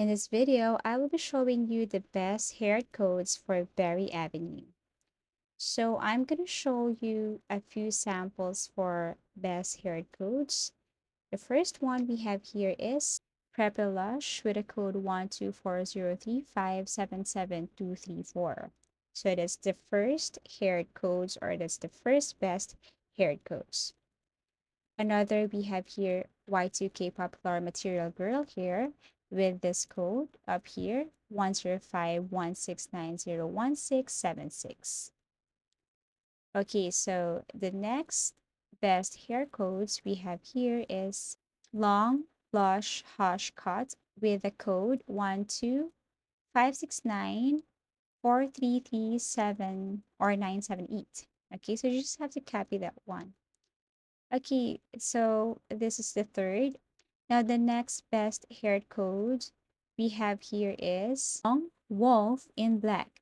In this video, I will be showing you the best hair codes for Berry Avenue. So I'm going to show you a few samples for best hair codes. The first one we have here is Preppy Lush with a code 12403577234. So that's the first hair codes, or that's the first best hair codes. Another we have here Y2K Popular Material Girl here with this code up here 10516901676. Okay, so the next best hair codes we have here is Long Blush Hush Cut with the code 125694337 or 978. Okay, so you just have to copy that one. Okay, so this is the third. Now the next best hair code we have here is Long Wolf in Black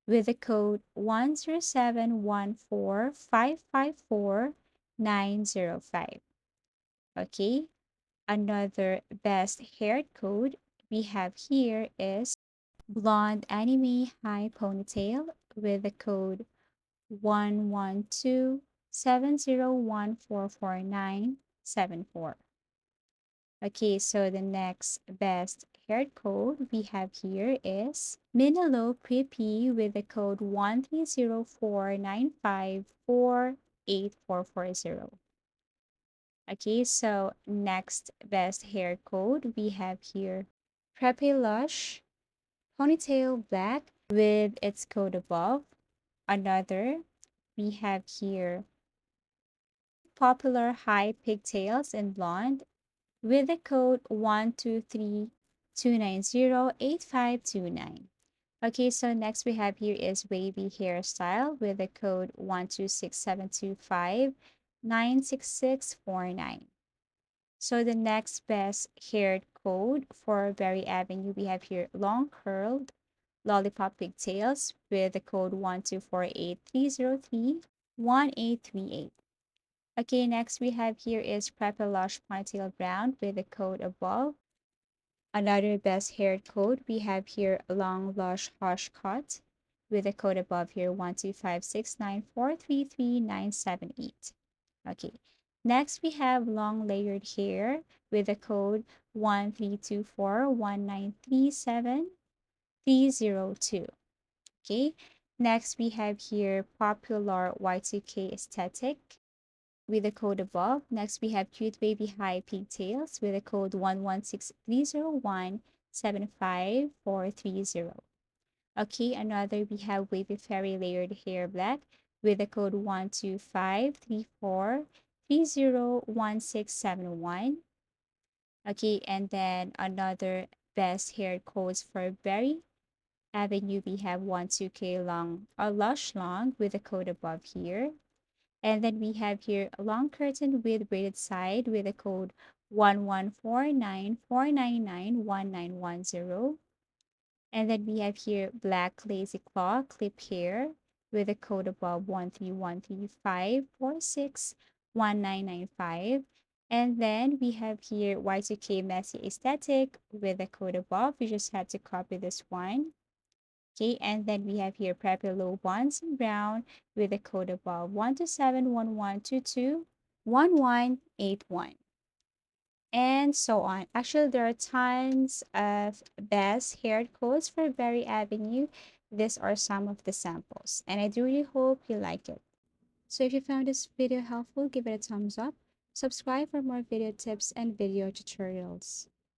with the code 10714554905. Okay, another best hair code we have here is Blonde Anime High Ponytail with the code 11270144974. Okay, so the next best hair code we have here is Minalo Preppy with the code 13049548440. Okay, so next best hair code we have here Preppy Lush Ponytail Black with its code above. Another we have here Popular High Pigtails in Blonde with the code 12329088529. Okay, so next we have here is Wavy Hairstyle with the code 12672596649. So the next best hair code for Berry Avenue, we have here Long Curled Lollipop Pigtails with the code 12483031838. Okay, next we have here is Preppy Lush Ponytail Brown with the code above. Another best hair code we have here Long Lush Hush Cut with the code above here 12569433978. Okay, next we have long layered hair with the code 13241937302. Okay, next we have here Popular Y2K Aesthetic with the code above. Next, we have Cute Baby High Pigtails with the code 11630175430. Okay, another we have Wavy Fairy Layered Hair Black with the code 12534301671. Okay, and then another best hair codes for Berry Avenue, we have 12K Long or Lush Long with the code above here. And then we have here a long curtain with braided side with a code 11494991910. And then we have here black lazy claw clip hair with a code above 13135461995. And then we have here Y2K messy aesthetic with a code above. You just have to copy this one. Okay, and then we have here Preppy Low Bonds in brown with the code above 12711221181. And so on. Actually, there are tons of best hair codes for Berry Avenue. These are some of the samples, and I do really hope you like it. So if you found this video helpful, give it a thumbs up. Subscribe for more video tips and video tutorials.